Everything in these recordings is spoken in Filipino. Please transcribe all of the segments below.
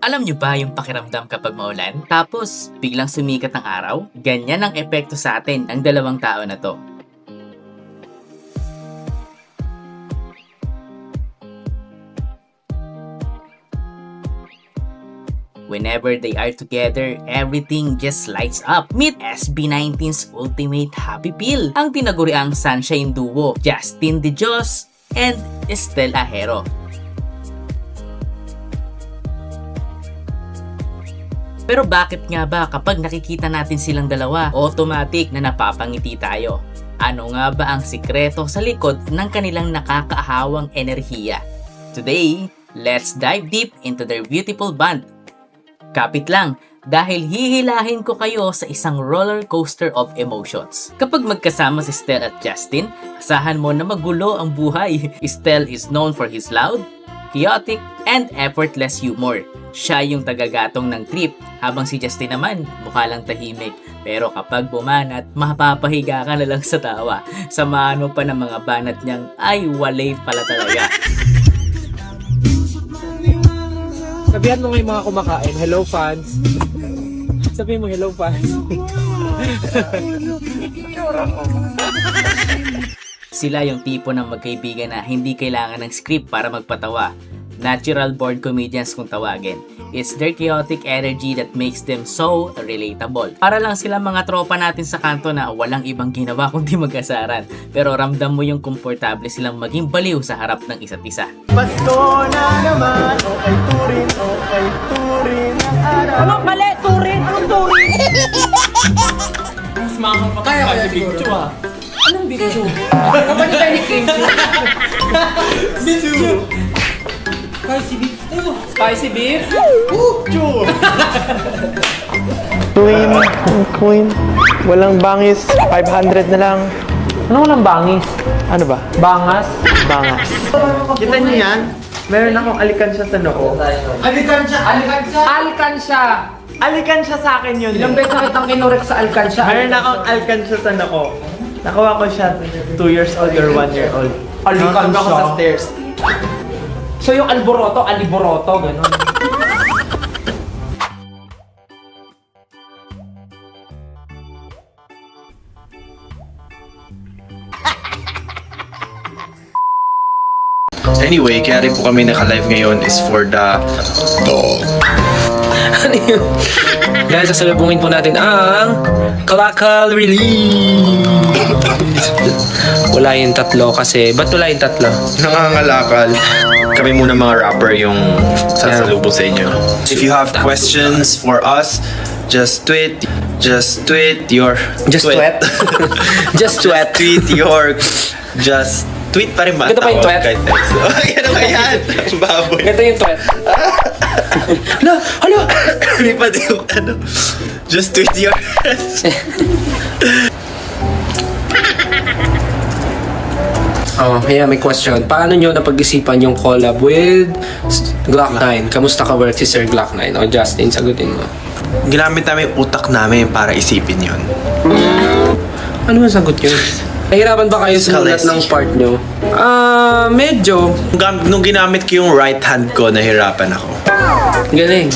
Alam nyo ba yung pakiramdam kapag maulan? Tapos, biglang sumikat ang araw? Ganyan ang epekto sa atin ng dalawang tao na to. Whenever they are together, everything just lights up. Meet SB19's Ultimate Happy Pill, ang tinaguriang Sunshine Duo, Justin De Jos and Estel Ajero. Pero bakit nga ba kapag nakikita natin silang dalawa, automatic na napapangiti tayo? Ano nga ba ang sikreto sa likod ng kanilang nakakaahawang enerhiya? Today, let's dive deep into their beautiful bond. Kapit lang, dahil hihilahin ko kayo sa isang roller coaster of emotions. Kapag magkasama si Estel at Justin, asahan mo na magulo ang buhay. Estel is known for his loud, chaotic, and effortless humor. Siya yung tagagatong ng trip, habang si Justin naman, mukha lang tahimik. Pero kapag bumanat, mapapahiga ka na lang sa tawa. Samahan mo pa ng mga banat niyang, ay walay pala talaga. Sabihan mo nga yung mga kumakain, hello fans. Sabihin mo hello fans. Sila yung tipo ng magkaibigan na hindi kailangan ng script para magpatawa. Natural born comedians kung tawagin. It's their chaotic energy that makes them so relatable. Para lang sila mga tropa natin sa kanto na walang ibang ginawa kundi mag-asaran. Pero ramdam mo yung komportable silang maging baliw sa harap ng isa't isa. Pasko na naman, okay turin ang araw. Anong mali? Turin? Anong turin? Mas mahal pa kaya si Big Chu ah. Anong video? Kapag tayo ni Kim Chu? Big Chu! Spicy beef. Spicy beef? Queen. Walang bangis, 500 na lang. Ano walang bangis? Ano ba? Bangas? Bangas. Kita niyo yan? Meron akong alikansya sa noo. Alkansya! Alikansya sa akin yun. Ilang beses na kitang kinurek sa alkansya? Meron akong alikansya sa noo. Nakuha ko siya 2 years old or 1 year old. Alikansya? Nakatulog ako sa stairs. So yung alboroto, aliboroto, gano'n. Anyway, kaya rin po kami naka-live ngayon is for the dog. Ano yun? Dahil sasalubungin po natin ang Kalakal Release. Wala yung tatlo kasi, ba't wala yung tatlo? Nangangalakal. Kami muna mga rapper yung sasalubong sa inyo. If you have questions for us, just tweet your Just tweet? Just tweet. tweet your tweet pa rin ba? Ganito pa yung tweet? Kahit text. Ganun ba yan? Ang baboy. Ganito yung tweet. Hala! Hindi pa din yung ano. Just tweet your Oh, kaya may question. Paano nyo napag-isipan yung collab with Glock 9? Kamusta ka work si Sir Glock 9? O Justin, sagutin mo. Ginamit namin yung utak namin para isipin yun. Ano ang sagot yun? Nahirapan ba kayo sumulat ng part nyo? Medyo. Nung ginamit ko yung right hand ko, nahirapan ako. Galing.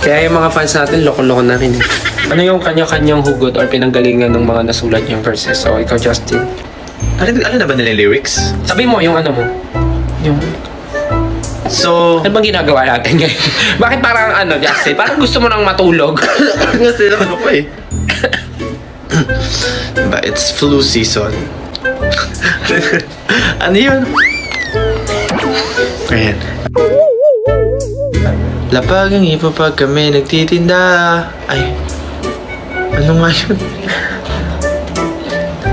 Kaya yung mga fans natin, loko-loko na rin. Ano yung kanya-kanyang hugot or pinanggalingan ng mga nasulat yung verses? So, ikaw, Justin. Ano na ba nila lyrics? Sabi mo, yung ano mo? Yung... So, Ano bang ginagawa natin ngayon? Bakit parang ano, Justin? Parang gusto mo nang matulog? kasi ano ko eh. Diba, it's flu season. Ano yun? Ayan. Lapag ang ipo pag kami nagtitinda. Ay. Ano nga yun?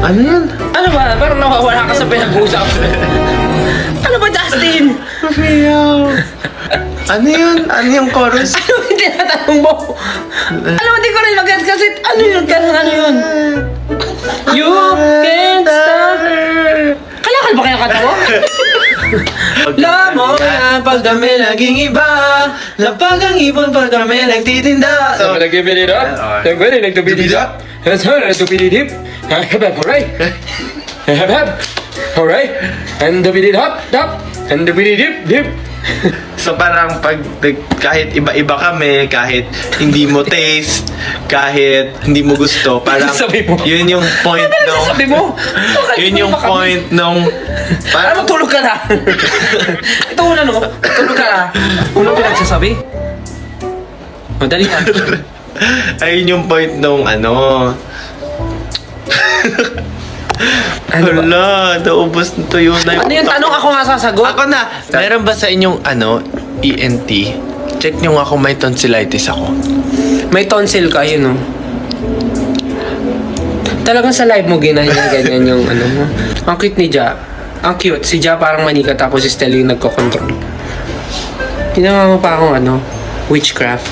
Ano yun? Ano ba? Parang nawawala ka sa pinag-uusap. Ano ba, Justin? Ano yun? Ano yung chorus? Ano yung tinatanong mo? Alam mo, di ko rin mag-get kasi ano yun? Ano yun? You can't stop her. Kalakal ba kaya kanta mo? Lamo na pag kami naging iba. Lapag ang ibon pag kami nagtitinda. So, nag-ibinid up? Nag-ibinid, nag-ibinid up? Nag-ibinid up? Hooray! Hooray! And the bidid up, and the bidid dip. So parang kahit iba-iba kami, kahit hindi mo taste, kahit hindi mo gusto, parang Sabi mo. yun yung point nung Sabi mo, yun yung point nung parang matulog ka na. Ito una no, tulog ka na. Unang pinagsasabi. Madali ka. ayun yung point nung ano. Ano ba? Hala, naubos na tuyo na Ano yung tanong ako nga sasagot? Ako na! Meron ba sa inyong ENT? Check nyo nga kung may tonsillitis ako. May tonsil ka, yun no? Talagang sa live mo ganyan yung ano mo. Ang cute ni Ja. Ang cute. Si Ja parang manika tapos si Stella yung nagko-control. Ginawa mo pa akong witchcraft.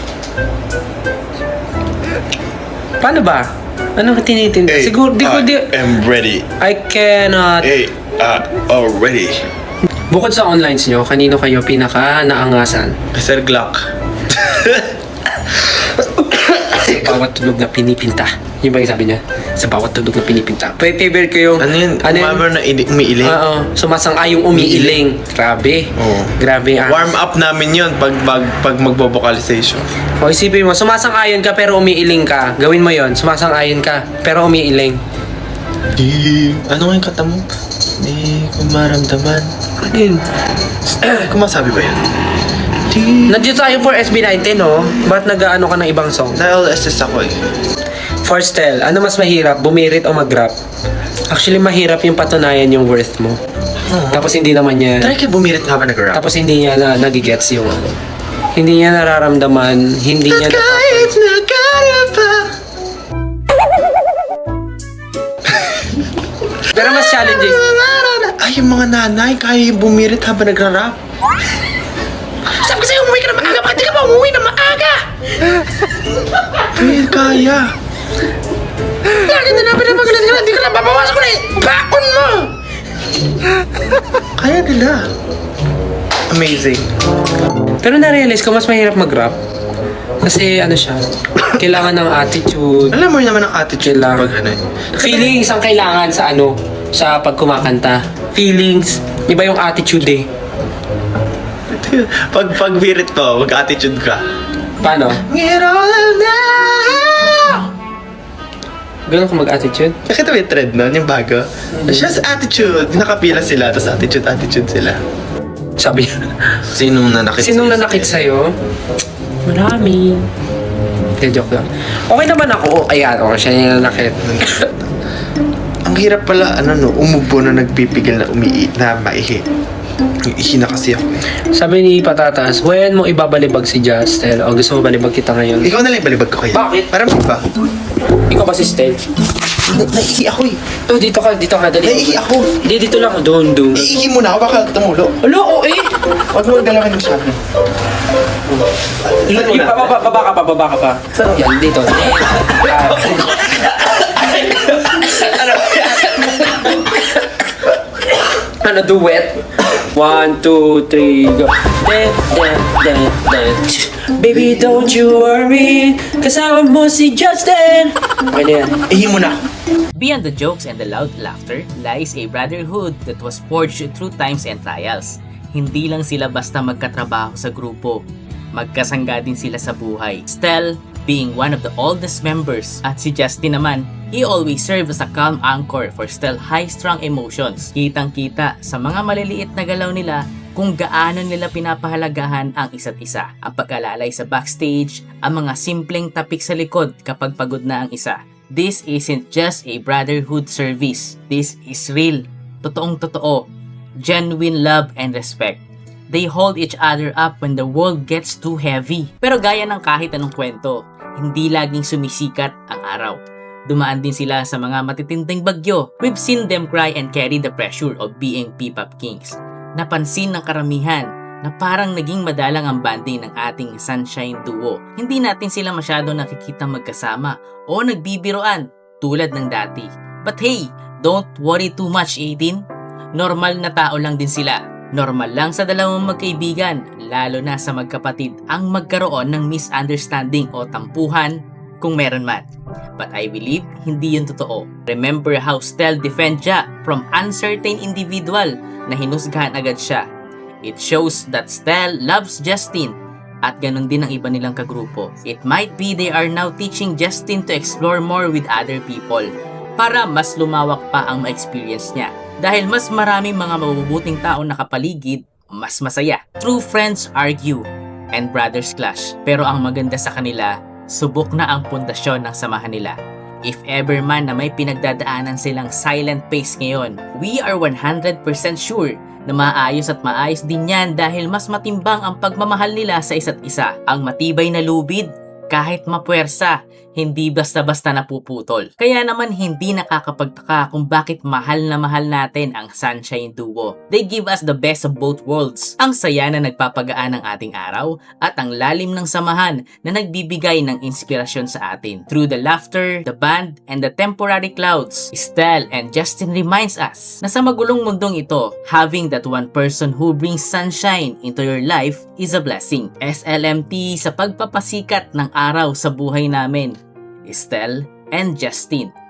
Paano ba? Ano ka tinitinda? Siguro, di ko am ready. I cannot. Hey, already. Bukod sa online nyo, kanino kayo pinaka naangasan? Sir Glock. Sa bawat tulog na pinipinta. Yun ba yung sabi niya? Sa bawat tulog na pinipinta. Favorite ko yung... Ano yun? Umamar na umiiling? Oo. Sumasang-ayong umiiling. Grabe. Oo. Grabe. Warm up namin yun pag magbo-vocalization. O isipin mo, sumasang-ayon ka pero umiiling ka. Gawin mo yon. Sumasang-ayon ka pero umiiling. Ano nga yung kata mo? Di ko maramdaman. Ano yun? Kumasabi ba yun? Nandiyo tayo for SB19, no? Ba't nag-ano ka ng ibang song? Na-LSS ako eh. For Stel, ano mas mahirap? Bumirit o mag-rap? Actually, mahirap yung patunayan yung worth mo. Tapos hindi naman niya... Try kayo bumirit habang nag-rap. Tapos hindi niya nagigets yung ano. Hindi niya nararamdaman, hindi niya Pero mas challenging. Ay, yung mga nanay, kaya yung bumirit habang nagra-rap. Sabi ko sa'yo, umuwi ka na maaga. Bakit di ka ba umuwi na maaga? Kaya. Lagi na namin na magalit ka na. Hindi ka na babawasan ko na eh. Baon mo! Kaya nila. Amazing. Pero na-realize ko, mas mahirap mag-rap. Kasi ano siya, kailangan ng attitude. Alam mo naman ang attitude Kailangan. pag ano eh. Feelings ang kailangan sa ano, sa pag kumakanta. Feelings. Iba yung attitude eh. Pag birit to, mag-attitude ka. Paano? Get all of now! Ganun ka mag-attitude? Nakita mo yung trend nun, yung bago? Siya sa attitude. Nakapila sila, tapos attitude sila. Sabi niya. Sinong nanakit Sinong nanakit sa'yo? Marami. Joke lang. Okay naman ako. Ayan, okay siya yung nanakit. Ang hirap pala, umubo na nagpipigil na na maihi. Ihi na kasi ako eh. Sabi ni Patatas, when mo ibabalibag si Justel? O gusto mo balibag kita ngayon? Ikaw na lang balibag ko kaya. Bakit? Para may iba. Ikaw ba si Stel? Naihi ako eh. Oh, dito ka, dali. Naihi ako. Di, dito lang. Doon. Iihi muna ako, baka tumulo. Alo, oh eh! Huwag mo galawin yung sabi. Baba ka pa. Yan, dito. Ano, duet? 1, 2, 3, go. Baby, don't you worry, kasama mo si Justin. Okay na yan. Ihi muna. Beyond the jokes and the loud laughter lies a brotherhood that was forged through times and trials. Hindi lang sila basta magkatrabaho sa grupo, magkasangga din sila sa buhay. Stel being one of the oldest members at si Justin naman, he always served as a calm anchor for Stel high-strung emotions. Kitang-kita sa mga maliliit na galaw nila kung gaano nila pinapahalagahan ang isa't isa. Ang pag-alalay sa backstage, ang mga simpleng tapik sa likod kapag pagod na ang isa. This isn't just a brotherhood service. This is real, totoong-totoo, genuine love and respect. They hold each other up when the world gets too heavy. Pero gaya ng kahit anong kwento, hindi laging sumisikat ang araw. Dumaan din sila sa mga matitinding bagyo. We've seen them cry and carry the pressure of being P-pop kings. Napansin ng karamihan na parang naging madalang ang banding ng ating Sunshine Duo. Hindi natin sila masyado nakikita magkasama o nagbibiroan tulad ng dati. But hey, don't worry too much, 18. Normal na tao lang din sila. Normal lang sa dalawang magkaibigan, lalo na sa magkapatid, ang magkaroon ng misunderstanding o tampuhan kung meron man. But I believe hindi yun totoo. Remember how Stel defend Ja from uncertain individual na hinusgahan agad siya. It shows that Stel loves Justin at ganun din ang iba nilang kagrupo. It might be they are now teaching Justin to explore more with other people para mas lumawak pa ang ma-experience niya. Dahil mas maraming mga mabubuting tao nakapaligid, mas masaya. True friends argue and brothers clash. Pero ang maganda sa kanila, subok na ang pundasyon ng samahan nila. If ever man na may pinagdadaanan silang silent pace ngayon, we are 100% sure na maayos at maayos din yan dahil mas matimbang ang pagmamahal nila sa isa't isa. Ang matibay na lubid, kahit mapuwersa, hindi basta-basta napuputol. Kaya naman hindi nakakapagtaka kung bakit mahal na mahal natin ang Sunshine Duo. They give us the best of both worlds. Ang saya na nagpapagaan ng ating araw at ang lalim ng samahan na nagbibigay ng inspirasyon sa atin. Through the laughter, the band, and the temporary clouds, Stel and Justin reminds us na sa magulong mundong ito, having that one person who brings sunshine into your life is a blessing. SLMT sa pagpapasikat ng araw sa buhay namin. Stel and Justin.